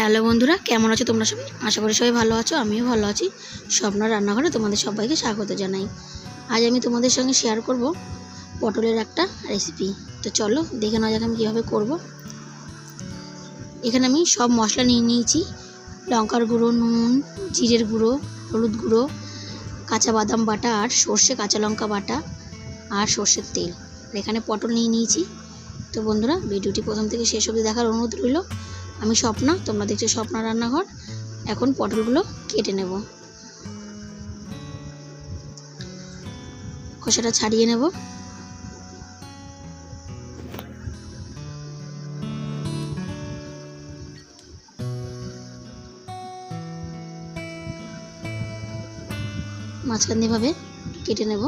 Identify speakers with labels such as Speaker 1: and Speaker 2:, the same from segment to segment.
Speaker 1: Hello বন্ধুরা, কেমন আছো তোমরা সবাই? আশা করি সবাই ভালো আছো, আমিও ভালো আছি। স্বপ্নার রান্নাঘরে তোমাদের সবাইকে স্বাগত জানাই। আজ আমি তোমাদের সঙ্গে শেয়ার করব পটলের একটা রেসিপি। তো চলো দেখে নেওয়া যাক আমি কীভাবে করব। এখানে আমি সব মশলা নিয়ে নিয়েছি। লঙ্কার গুঁড়ো, নুন, জিরের গুঁড়ো, হলুদ গুঁড়ো, কাঁচা বাদাম বাটা আর সর্ষে কাঁচা লঙ্কা বাটা আর সর্ষের তেল। এখানে পটল নিয়ে নিয়েছি। তো বন্ধুরা, ভিডিওটি প্রথম থেকে শেষ অবধি দেখার অনুরোধ রইল। আমি স্বপ্না, তোমরা দেখছো স্বপ্না রান্নাঘর। এখন পটলগুলো কেটে নেব, খোসাটা ছাড়িয়ে নেব। মাঝখান দিয়ে ভাবে কেটে নেব।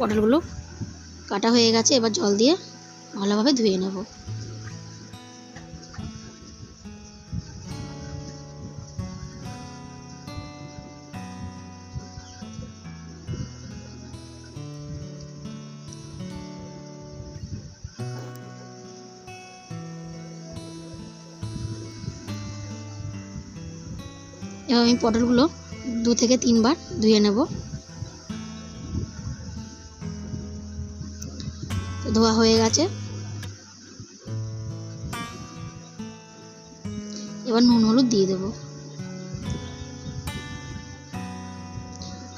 Speaker 1: পটলগুলো কাটা হয়ে গেছে, এবার জল দিয়ে ভালোভাবে ধুয়ে নেব। এবার আমি পটলগুলো 2 থেকে 3 বার ধুয়ে নেব। ধোয়া হয়ে গেছে, এবার নুন হলুদ দিয়ে দেব।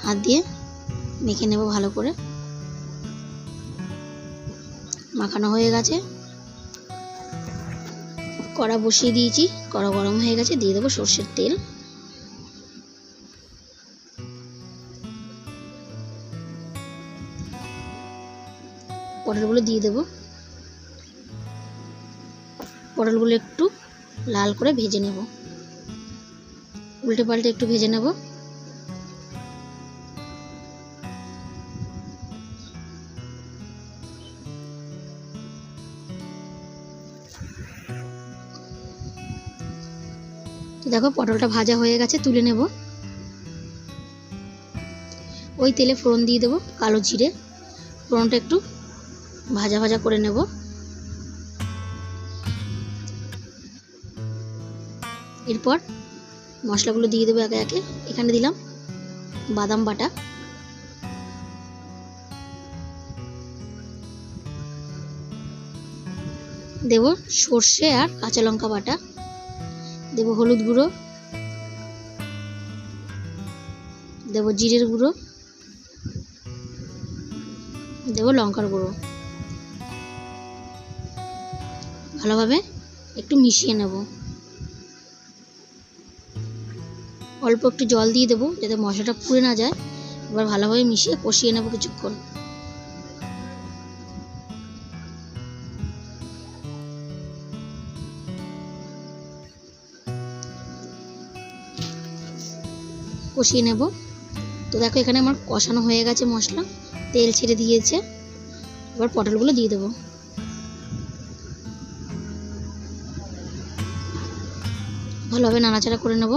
Speaker 1: হাত দিয়ে মেখে নেব ভালো করে। মাখানো হয়ে গেছে, কড়া বসিয়ে দিয়েছি। কড়া গরম হয়ে গেছে, দিয়ে দেবো সর্ষের তেল। পটলগুলো দিয়ে দেব। পটলগুলো একটু লাল করে ভেজে নেব, উল্টে পাল্টে একটু ভেজে নেব। তো দেখো পটলটা ভাজা হয়ে গেছে, তুলে নেব। ওই তেলে ফোড়ন দিয়ে দেবো কালো জিরে। ফোড়নটা একটু ভাজা ভাজা করে নেব। এরপর মশলাগুলো দিয়ে দেবো একে একে। এখানে দিলাম বাদাম বাটা, দেব সর্ষে আর কাঁচা লঙ্কা বাটা, দেব হলুদ গুঁড়ো, দেব জিরের গুঁড়ো, দেব লঙ্কার গুঁড়ো। ভালোভাবে একটু মিশিয়ে নেব। অল্প একটু জল দিয়ে দেবো যাতে মশলাটা পুড়ে না যায়। এবার ভালোভাবে মিশিয়ে কষিয়ে নেব কিছুক্ষণ। কষিয়ে নেব। তো দেখো এখানে আমার কষানো হয়ে গেছে, মশলা তেল ছেড়ে দিয়েছে। এবার পটলগুলো দিয়ে দেবো। ভালোভাবে নাড়াচাড়া করে নেব।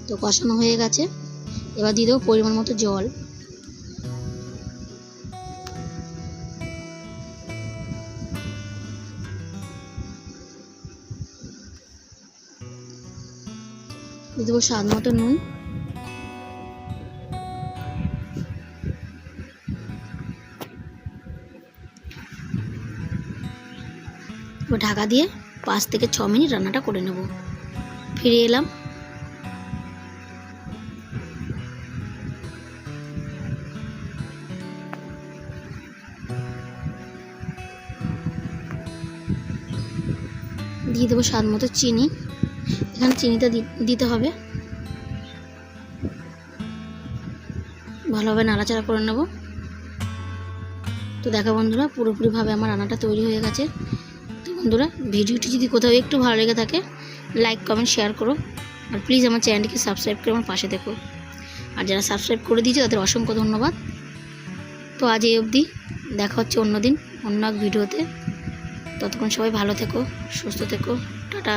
Speaker 1: তো কষানো হয়ে গেছে, এবার দিয়ে দেবো পরিমাণ মতো জল। দিয়ে দেবো স্বাদ মতো নুন। এবার ঢাকা দিয়ে 5 থেকে 6 মিনিট রান্নাটা করে নেব। ফিরে এলাম। দিয়ে দেবো স্বাদ মতো চিনি। এখানে চিনিটা দিতে হবে। ভালোভাবে নাড়াচাড়া করে নেব। তো দেখো বন্ধুরা, পুরোপুরিভাবে আমার রান্নাটা তৈরি হয়ে গেছে। তো বন্ধুরা, ভিডিওটি যদি কোথাও একটু ভালো লেগে থাকে, লাইক কমেন্ট শেয়ার করো। আর প্লিজ আমার চ্যানেলটিকে সাবস্ক্রাইব করে আমার পাশে থেকো। আর যারা সাবস্ক্রাইব করে দিয়েছে তাদের অসংখ্য ধন্যবাদ। তো আজ এই অবধি, দেখা হচ্ছে অন্য দিন অন্য এক ভিডিওতে। ততক্ষণ সবাই ভালো থেকো, সুস্থ থেকো। টাটা।